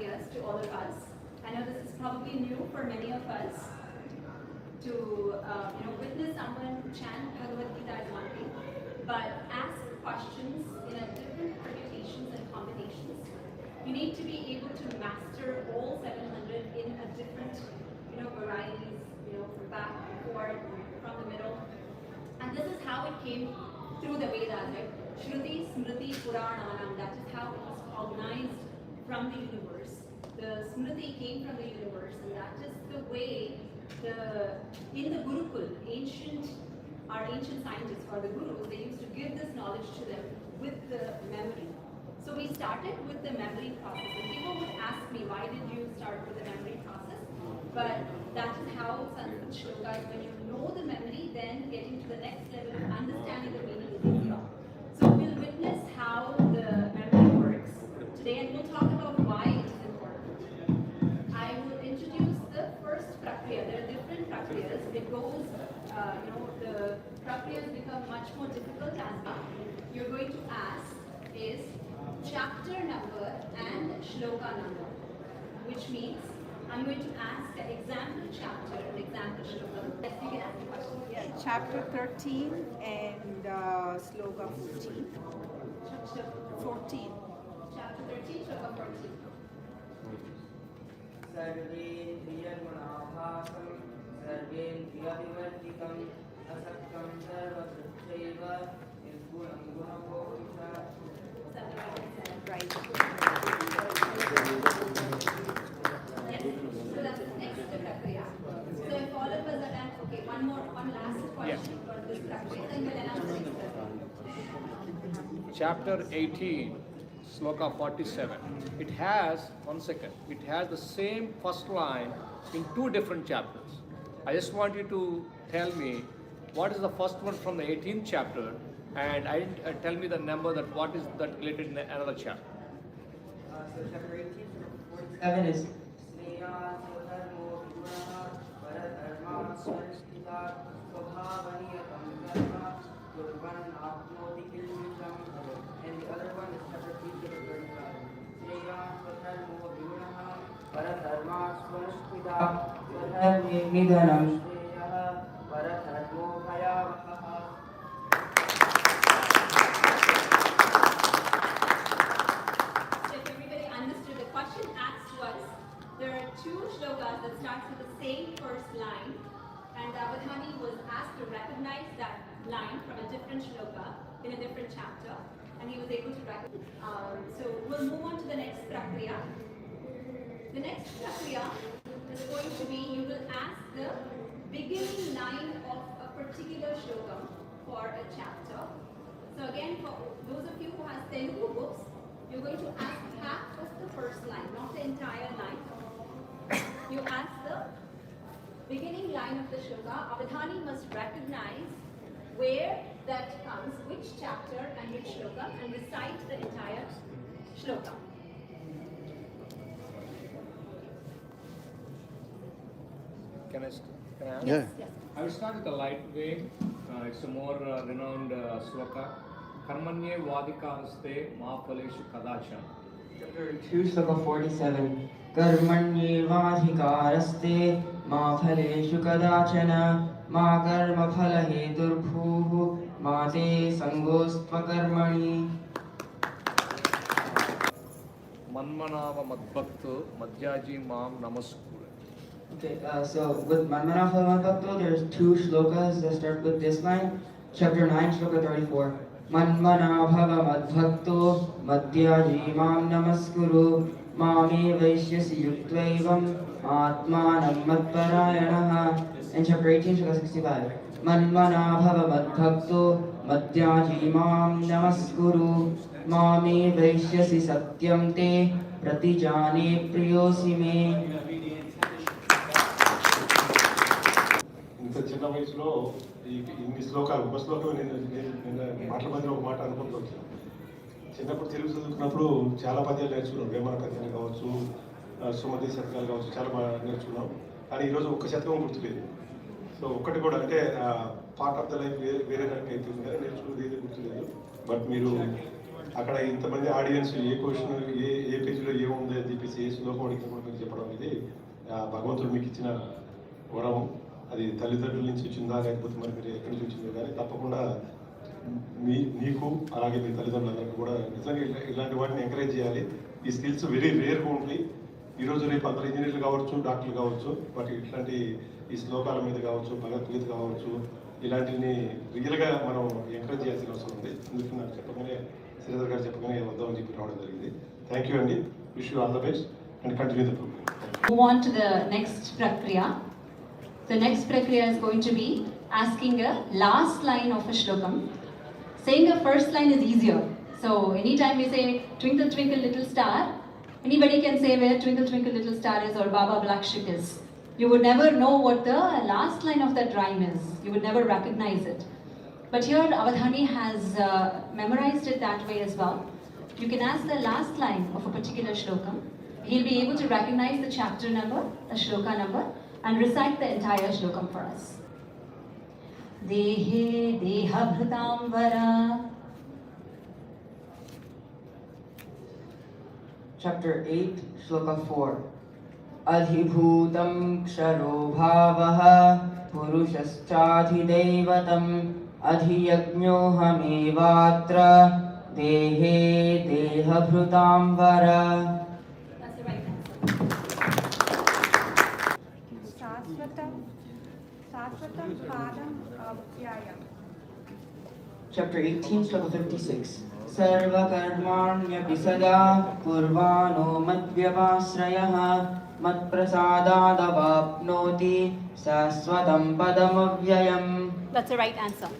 prakriyas to all of us. I know this is probably new for many of us to witness someone chant Bhagavad Gita is one thing, but ask questions in a different permutations and combinations. You need to be able to master all 700 in a different varieties, from back, forward, from the middle. And this is how it came through the Vedas, right? Shruti, Smriti, Purananam, that is how it was cognized from the universe. The Smriti came from the universe, and that is the way in the Gurukul, our ancient scientists or the gurus, they used to give this knowledge to them with the memory. So we started with the memory process, and people would ask me, why did you start with the memory process? But that is how Sanskrit shlokas, when you know the memory, then getting to the next level of understanding the meaning is easier. So we'll witness how the memory works today, and we'll talk about why it is important. I will introduce the first prakriya. There are different prakriyas. It goes, the prakriyas become much more difficult as you're going to ask is chapter number and shloka number, which means I'm going to ask an example chapter and example shloka. Yes, you can ask the question. Yeah, chapter 13 and sloka 14. 14. Chapter 13, shloka 14. सर्वेन्द्रियगुणाभासं सर्वेन्द्रियविवर्जितं असक्तं सर्वभृत्यैव निर्गुणं गुणभोक्ता. Right. Yes. So that's the next prakriya. So if all of us are done, okay, one last question for this prakriya, then we'll announce the next prakriya. Chapter 18, Sloka 47. It has the same first line in two different chapters. I just want you to tell me what is the first one from the 18th chapter, and tell me the number that what is that related in another chapter. So chapter 18, 47 is Sneha Sodharmo Vigunaha Varadharma Swarshita Swabhavaniyatam Dharma Durvan Apnoti Kilvitam, and the other one is chapter 3, chapter 35. Sneha Sodharmo Vigunaha Varadharma Swarshita Swadharme Nidhanam Shreyaha Varadharmo Bhayavaha. There are two shlokas that starts with the same first line, and Avadhani was asked to recognize that line from a different shloka in a different chapter, and he was able to recognize. So we'll move on to the next prakriya. The next prakriya is going to be, you will ask the beginning line of a particular shloka for a chapter. So again, for those of you who have Telugu books, you're going to ask half of the first line, not the entire line. You ask the beginning line of the shloka. Avadhani must recognize where that comes, which chapter and which shloka, and recite the entire shloka. Can I ask? Yes, yes. I will start with the light way. It's a more renowned sloka. Karmanye vadikaraste ma phaleshu kadachan. Chapter 2, Sloka 47. Karmanyevadhikaraste ma phaleshu kadachana ma karma phalaheturbhuः ma te sangostva karmani. Manmanava madbhakto madhyaji mam namaskura. Okay, so with Manmanava Madbhakto, there's two shlokas that start with this line. Chapter 9, Sloka 34. Manmanava Madbhakto madhyaji mam namaskuru mame vaishyasi yuktvaivam atmanam madparayanaha. And chapter 18, Sloka 65. Manmanava Madbhakto madhyaji mam namaskuru mame vaishyasi satyam te pratijane priyosi me. ఇంత చిన్న వయసులో ఇన్ని శ్లోకాలు ఒక శ్లోకం నేను మాటల మధ్యలో ఒక మాట అనుకుంటూ వచ్చాను. చిన్నప్పుడు తెలుగు చదువుకున్నప్పుడు చాలా పద్యాలు నేర్చుకున్నాం. వేమన పద్యాలు కావచ్చు, సుమతి శతకాలు కావచ్చు, చాలా బాగా నేర్చుకున్నాం. కానీ ఈరోజు ఒక్క శతకం గుర్తులేదు. సో ఒక్కటి కూడా అంటే పార్ట్ ఆఫ్ ద లైఫ్ వేరే రకంగా అవుతుంది కానీ నేర్చుకున్నది ఏది గుర్తులేదు. బట్ మీరు అక్కడ ఇంతమంది ఆడియన్స్ ఏ క్వశ్చన్ ఏ పేజీలో ఏముంది అది చెప్పేసి ఏ శ్లోకం అడిగినా కూడా మీరు చెప్పడం అనేది భగవంతుడు మీకు ఇచ్చిన వరం. అది తల్లిదండ్రుల నుంచి వచ్చిందా లేకపోతే మరి మీరు ఎక్కడి నుంచి వచ్చిందో కానీ తప్పకుండా మీకు అలాగే మీ తల్లిదండ్రులందరికీ కూడా నిజంగా ఇలాంటి వాటిని ఎంకరేజ్ చేయాలి. ఈ స్కిల్స్ వెరీ రేర్గా ఉంటాయి. ఈరోజు రేపు అందరు ఇంజనీర్లు కావచ్చు, డాక్టర్లు కావచ్చు, బట్ ఇట్లాంటి ఈ శ్లోకాల మీద కావచ్చు, భగవద్గీత కావచ్చు, ఇలాంటిని రియల్గా మనం ఎంకరేజ్ చేయాల్సిన అవసరం ఉంది. అందుకే నాకు చెప్పగానే శ్రీధర్ గారు చెప్పగానే వద్దామని చెప్పి రావడం జరిగింది. థ్యాంక్ యూ అండి. Wish you all the best and continue the programme. Move on to the next prakriya. The next prakriya is going to be asking a last line of a shlokam. Saying the first line is easier. So anytime we say twinkle twinkle little star, anybody can say where twinkle twinkle little star is or Baba Black Sheep is. You would never know what the last line of that rhyme is. You would never recognize it. But here Avadhani has memorized it that way as well. You can ask the last line of a particular shlokam. He'll be able to recognize the chapter number, the shloka number, and recite the entire shlokam for us. Dehe deha bhritam vara. Chapter 8, Shloka 4. Adhibhutam ksharo bhavaha purushaschaadhidevatam adhiyajñohamevatra dehe dehabhrutam vara. That's the right answer. Sasvatam padam avyayam. Chapter 18, Shloka 56. Sarvakarmanyaphi sada kurvano madvyavasrayah matprasadadavapnoti sasvatam padamavyayam. That's the right answer.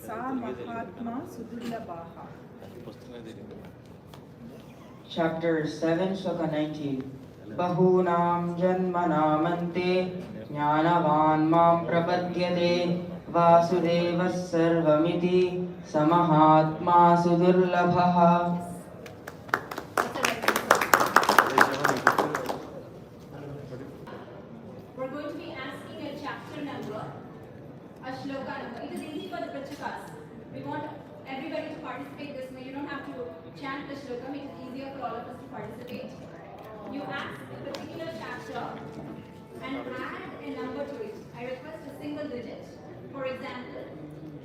Sa mahatma sudurlabaha. Chapter 7, Shloka 19. Bahunam janmanamante jnanavan mam prapadyate vasudevas sarvamiti samahatma sudurlabhaha. That's the right answer. We're going to be asking a chapter number, a shloka number. It is easy for the prachakas. We want everybody to participate this way. You don't have to chant the shloka. Make it easier for all of us to participate. You ask a particular chapter and add a number to it. I request a single digit. For example,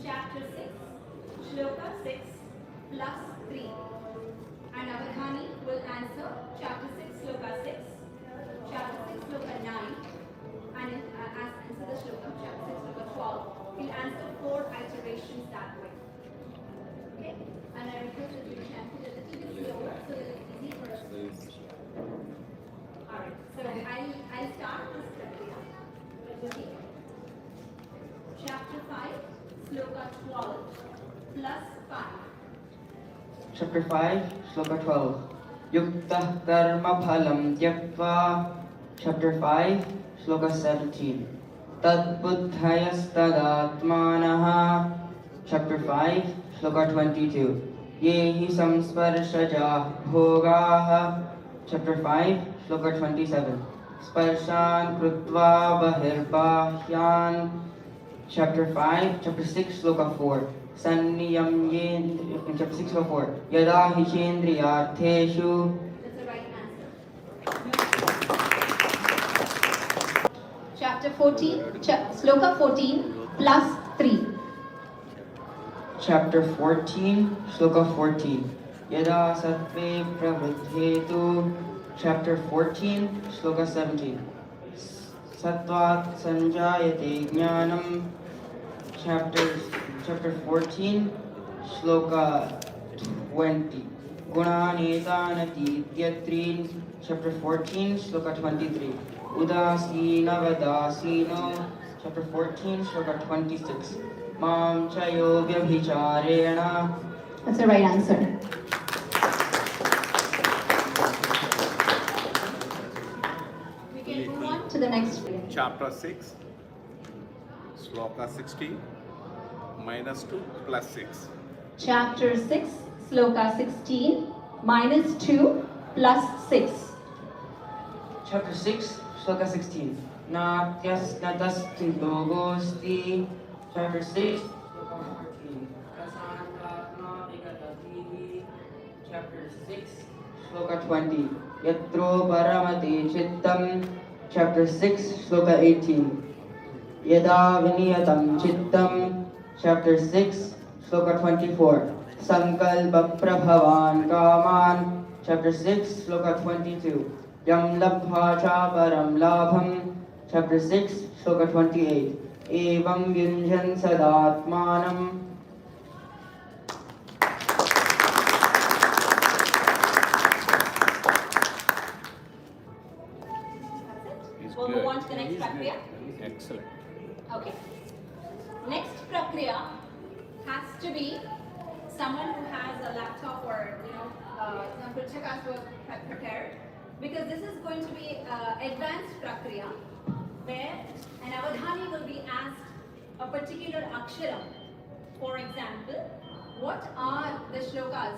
chapter 6, shloka 6 plus 3. And Avadhani will answer chapter 6, shloka 6, chapter 6, shloka 9, and answer the shloka, chapter 6, shloka 12. He'll answer 4 iterations that way. Okay? And I request that you chant it a little bit slower so that it's easy for us to Alright, so I'll start this prakriya. Okay. Chapter 5, shloka 12 plus 5. Chapter 5, Shloka 12. Yuktah karma phalam tyaktva. Chapter 5, Shloka 17. Tad buddhayastadatmanaha. Chapter 5, Shloka 22. Yehi samsparshaja bhogaha. Chapter 5, Shloka 27. Sparshan krutva bahirbahyan. Chapter 6, Shloka 4. Sanniyam chapter 6, Shloka 4. Yada hi chendriyartheshu. That's the right answer. Chapter 14, Sloka 14 plus 3. Chapter 14, Shloka 14. Yada sattve pravriddhetu. Chapter 14, Shloka 17. Sattvat sanjayate jnanam. Chapter 14, Shloka 20. Gunanetanatityattrin. Chapter 14, Shloka 23. Udasinavadasino. Chapter 14, Shloka 26. Mam chayo vyabhicharena. That's the right answer. We can move on to the next one. Chapter 6, Sloka 16, minus 2 plus 6. Chapter 6, Sloka 16 minus 2 plus 6. chapter 6, sloka 16. Natyas natastin logosti, chapter 6, sloka 14. Prasantatma vigatatihi, chapter 6, sloka 20. Yatro paramati chittam, chapter 6, sloka 18. Yada viniyatam chittam, chapter 6, sloka 24. Sankalpa prabhavan kaman, chapter 6, sloka 22. Yam labha cha param labham, chapter 6, sloka 28. Evam yunjan sadatmanam. He's We'll good. move on to the next prakriya. Excellent. Okay. Next prakriya has to be someone who has a laptop or some Pritchakas who have prepared, because this is going to be advanced prakriya where an avadhani will be asked a particular aksharam. For example, what are the shlokas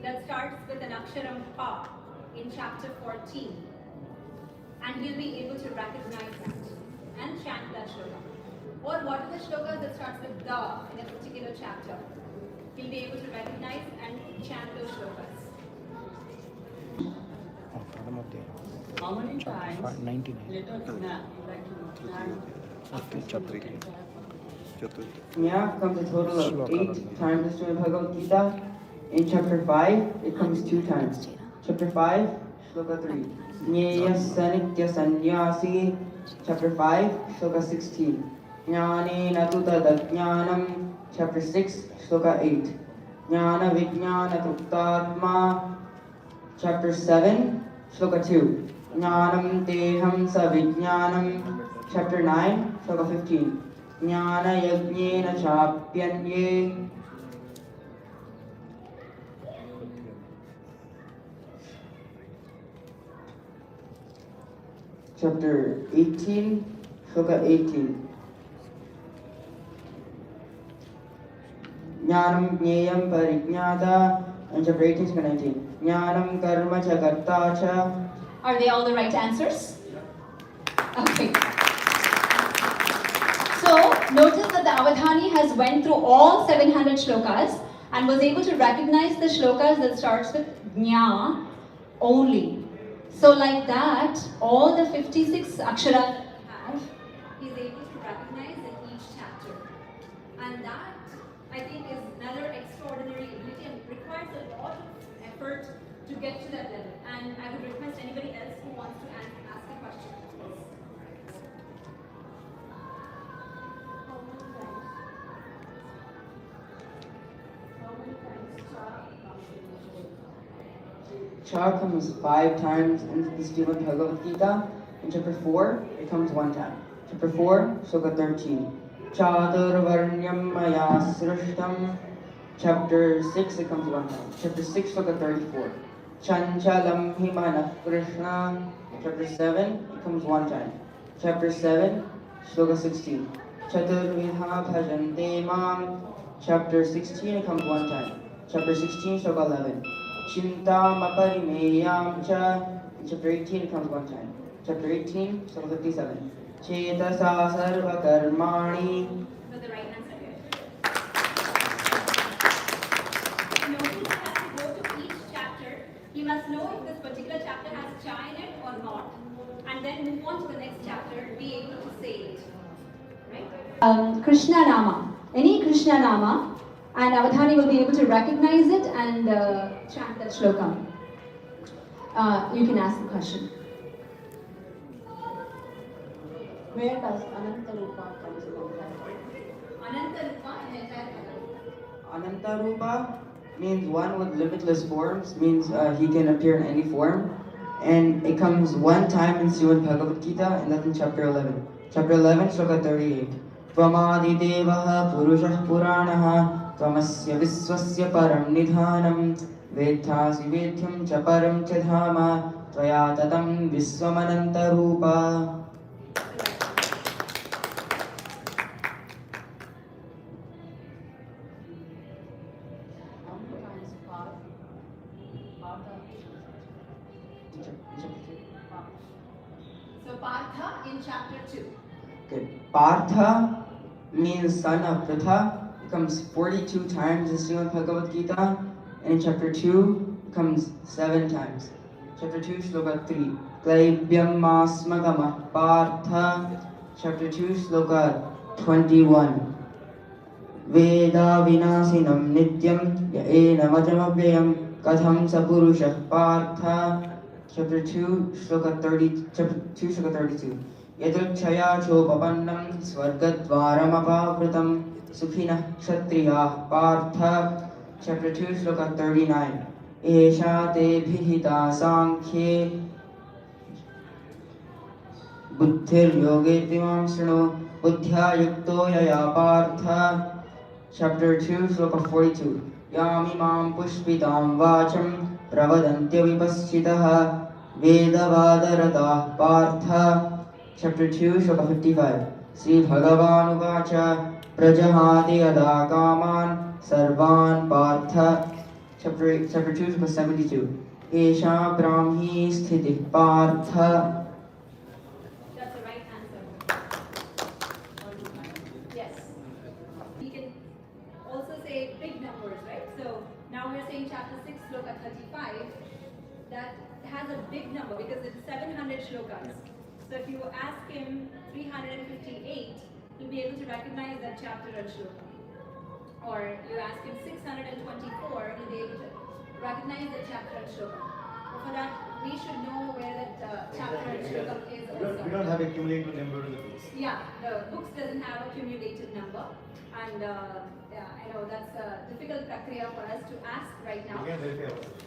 that starts with an aksharam pa in chapter 14? And he'll be able to recognize that and chant that shloka. Or what are the shlokas that starts with the in a particular chapter? He'll be able to recognize and chant those shlokas. How many times? 99. Chapter 18. Nya comes a total of 8 times in Bhagavad Gita. In chapter 5, it comes 2 times. Chapter 5, Shloka 3. Jnaya Sanitya Sannyasi, chapter 5, Shloka 16. Jnane Natu Tadajnanam, chapter 6, Shloka 8. Jnana Vijnana Truptatma, chapter 7, Shloka 2. Jnanam Teham Savijnanam, chapter 9, Shloka 15. Jnana Yajnena Chapyanye, chapter 18, Shloka 18. Jnanam Jneyam Parijnata, and chapter 18, Shloka 19. Jnanam Karma Cha Karta Cha. Are they all the right answers? Okay. So notice that the avadhani has went through all 700 shlokas and was able to recognize the shlokas that starts with Jna only. So like that, all the 56 aksharas have, he's able to recognize in each chapter. And that, I think, is another extraordinary ability and requires a lot of effort to get to that level. And I would request anybody else who wants to ask a question. Cha comes 5 times in the Srimad Bhagavad Gita. In chapter 4, it comes 1 time. Chapter 4, Shloka 13. Chaturvarnyam maya srishtam. Chapter 6, it comes 1 time. Chapter 6, Shloka 34. Chanchalam himana krishna. Chapter 7, it comes 1 time. Chapter 7, Shloka 16. Chaturvidha bhajante mam. Chapter 16, it comes 1 time. Chapter 16, Shloka 11. Chintam aparimeyam cha. In chapter 18, it comes 1 time. Chapter 18, Shloka 57. Chetasa sarva karmani. So the right answer here. Notice he has to go to each chapter. He must know if this particular chapter has cha in it or not, and then move on to the next chapter, be able to say it. Right? Krishna Nama. Any Krishna Nama, and Avadhani will be able to recognize it and chant that shloka. You can ask the question. Where does Anantarupa comes from? Anantarupa in entire Bhagavad. Anantarupa means one with limitless forms, means he can appear in any form. And it comes 1 time in Srimad Bhagavad Gita, and that's in chapter 11. Chapter 11, Shloka 38. Tvamadidevaha purushah puranaha tvamasya viswasya param nidhanam vedhasi vedhyam cha param cha dhama tvaya tatam viswamanantarupa. How many times Pada? Chapter 3. So Partha in chapter 2. Okay. Partha means son of Pritha. It comes 42 times in Srimad Bhagavad Gita, and in chapter 2 it comes 7 times. Chapter 2, Shloka 3. Klaibyam masmagamah Partha. Chapter 2, Shloka 21. Veda vinasinam nityam ya enamajamavyayam katham sapurushah Partha. Chapter 2, Shloka 32. Yadachaya chopapannam swargadvaramapavritam sukhinah kshatriyah Partha. Chapter 2, Shloka 39. Esha te bhihita sankhye buddhir yoge timam shrino buddhya yukto yaya Partha. Chapter 2, Shloka 42. Yamimam pushpitam vacham pravadantya vipaschitaha vedavadarata Partha. Chapter 2, Shloka 55. Sri Bhagavan Uvacha Prajahati Yada Kaman Sarvan Partha. Chapter 2, Shloka 72. Esha Brahmi Sthiti Partha. That's the right answer. Yes. We can also say big numbers, right? So now we're saying chapter 6, Shloka 35. That has a big number because it's 700 shlokas. So if you ask him 358, he'll be able to recognize that chapter and shloka. Or you ask him 624, he'll be able to recognize the chapter and shloka. But for that, we should know where that chapter and shloka is also. We don't have a cumulative number in the books. Yeah, the books doesn't have a cumulative number, and yeah, I know that's a difficult prakriya for us to ask right now. We can verify ourselves.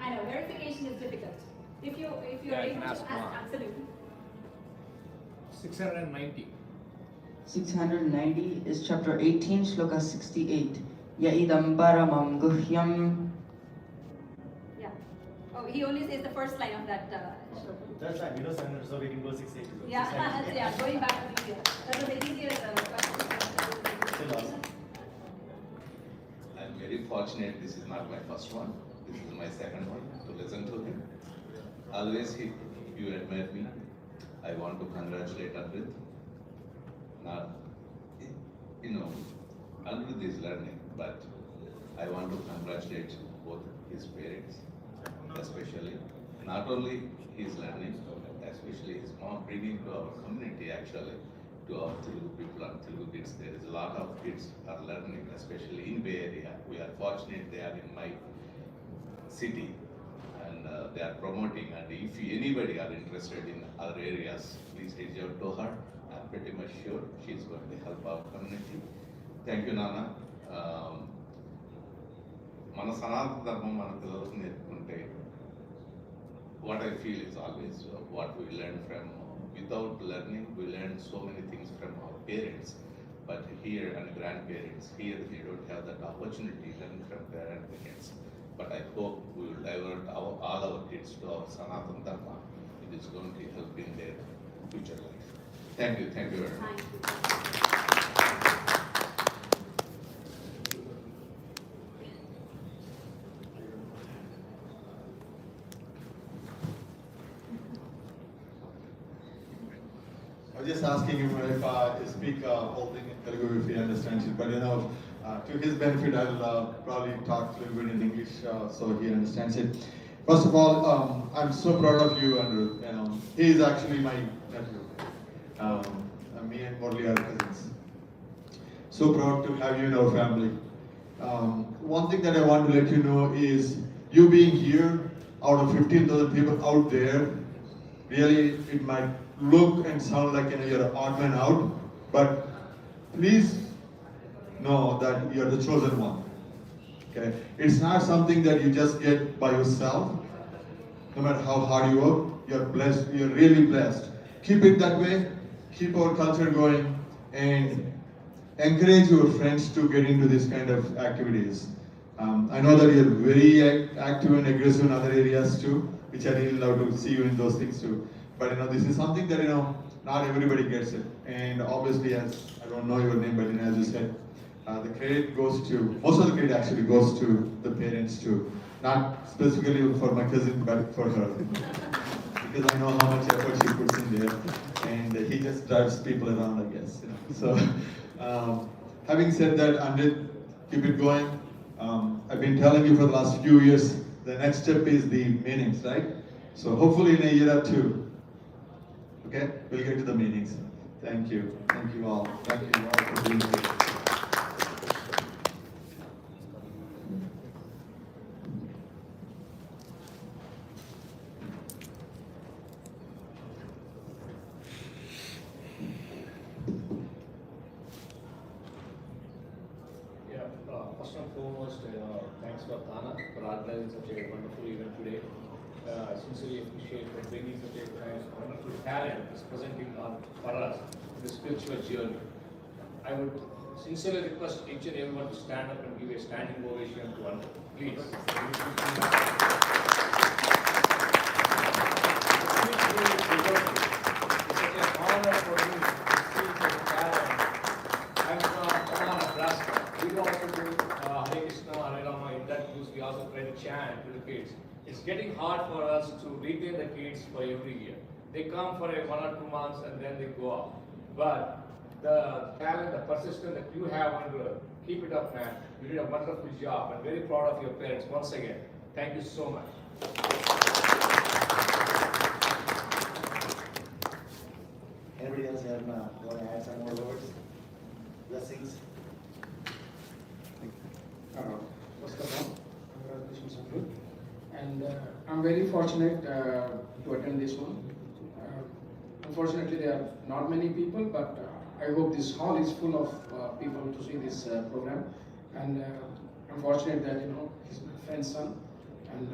I know verification is difficult. If you're Yeah, you able can to ask ask, Mark. absolutely. 690. 690 is chapter 18, Shloka 68. Yaidam paramam guhyam. Yeah. Oh, he only says the first line of that shloka. That's fine. We know 700, so we can go 680. Yeah, yeah. Going back to easier. That's a bit easier question. Still awesome. I'm very fortunate this is not my first one. This is my second one to listen to him. Always you admire me. I want to congratulate Anirudh. Not, Anirudh is learning, but I want to congratulate both his parents, especially. Not only his learning, especially his mom bringing to our community actually, to our Telugu people and Telugu kids. There is a lot of kids are learning, especially in Bay Area. We are fortunate they are in my city and they are promoting, and if anybody are interested in other areas, please reach out to her. I'm pretty much sure she's going to help our community. Thank you, Nana. మన సనాతన ధర్మం మన పిల్లలకు నేర్పుకుంటే what I feel is always what we learn from, without learning we learn so many things from our parents, but here and grandparents, here they don't have that opportunity to learn from grandparents. But I hope we will divert all our kids to our Sanatana Dharma. It is going to help in their future life. Thank you very much. Thank you. I was just asking him if to speak whole thing in Telugu if he understands it, but to his benefit, I'll probably talk a little bit in English so he understands it. First of all, I'm so proud of you, Anirudh. He is actually my nephew. Me and Murli are cousins. So proud to have you in our family. One thing that I want to let you know is you being here out of 15,000 people out there, really it might look and sound like you're an odd man out, but please know that you're the chosen one. Okay, it's not something that you just get by yourself. No matter how hard you work, you're blessed. You're really blessed. Keep it that way. Keep our culture going and encourage your friends to get into this kind of activities. I know that you're very active and aggressive in other areas too, which I really love to see you in those things too. But this is something that not everybody gets it. And obviously, as I don't know your name, but as you said, the credit goes to, most of the credit actually goes to the parents too. Not specifically for my cousin, but for her. because I know how much effort she puts in there, and he just drives people around, I guess. So, having said that, Anirudh, keep it going. I've been telling you for the last few years, the next step is the meetings, right? So hopefully in a year or two, okay, we'll get to the meetings. Thank you all. Thank you all for being here. Yeah, first and foremost, thanks for Tana for organizing such a wonderful event today. I sincerely appreciate for bringing such a wonderful talent is presenting for us in the spiritual journey. I would sincerely request each and everyone to stand up and give a standing ovation to Anirudh. Please. It's such an honor for me to see such talent. I'm from Omaha, Nebraska. We also do Hare Krishna, Hare Rama. In that use, we also try to chant to the kids. It's getting hard for us to retain the kids for every year. They come for 1 or 2 months and then they go off. But the talent, the persistence that you have, Anirudh, keep it up, man. You did a wonderful job. I'm very proud of your parents. Once again, thank you so much. Anybody else want to add some more words? Blessings? First of all, congratulations, Anirudh. And I'm very fortunate to attend this one. Unfortunately, there are not many people, but I hope this hall is full of people to see this program. And I'm fortunate that he's my friend's son. And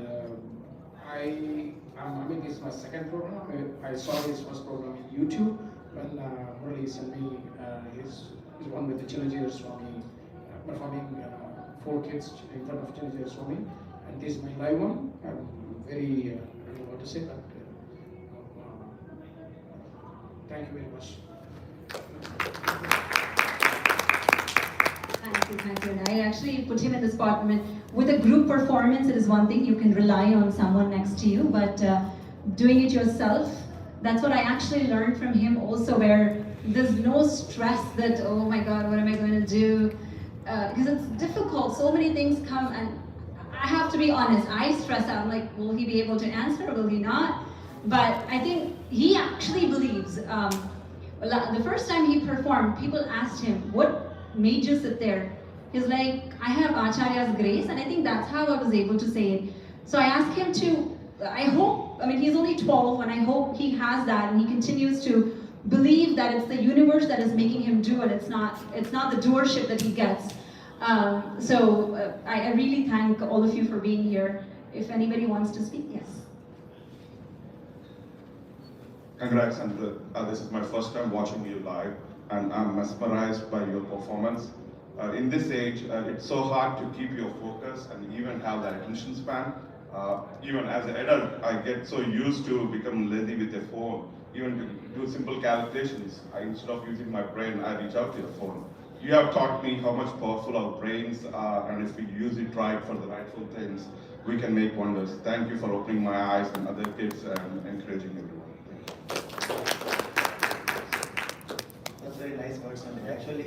I mean, this is my second program. I saw his first program in YouTube when Murali sent me his one with the Chinnajira Swami performing 4 kids in front of Chinnajira Swami. And this is my live one. I'm very, I don't know what to say, but thank you very much. Thank you. And I actually put him in the spot. I mean, with a group performance, it is one thing, you can rely on someone next to you, but doing it yourself, that's what I actually learned from him also, where there's no stress that, oh my God, what am I going to do? Because it's difficult, so many things come, and I have to be honest, I stress out, like, will he be able to answer, will he not? But I think he actually believes. The first time he performed, people asked him, what made you sit there? He's like, I have Acharya's grace, and I think that's how I was able to say it. So I asked him to, I hope, I mean, he's only 12, and I hope he has that, and he continues to believe that it's the universe that is making him do it. It's not the doership that he gets. I really thank all of you for being here. If anybody wants to speak, yes. Congrats, Anirudh. This is my first time watching you live, and I'm mesmerized by your performance. In this age, it's so hard to keep your focus and even have that attention span. Even as an adult, I get so used to become lazy with a phone. Even to do simple calculations, instead of using my brain, I reach out to your phone. You have taught me how much powerful our brains are, and if we use it right for the rightful things, we can make wonders. Thank you for opening my eyes and other kids and encouraging everyone. That's very nice words, and actually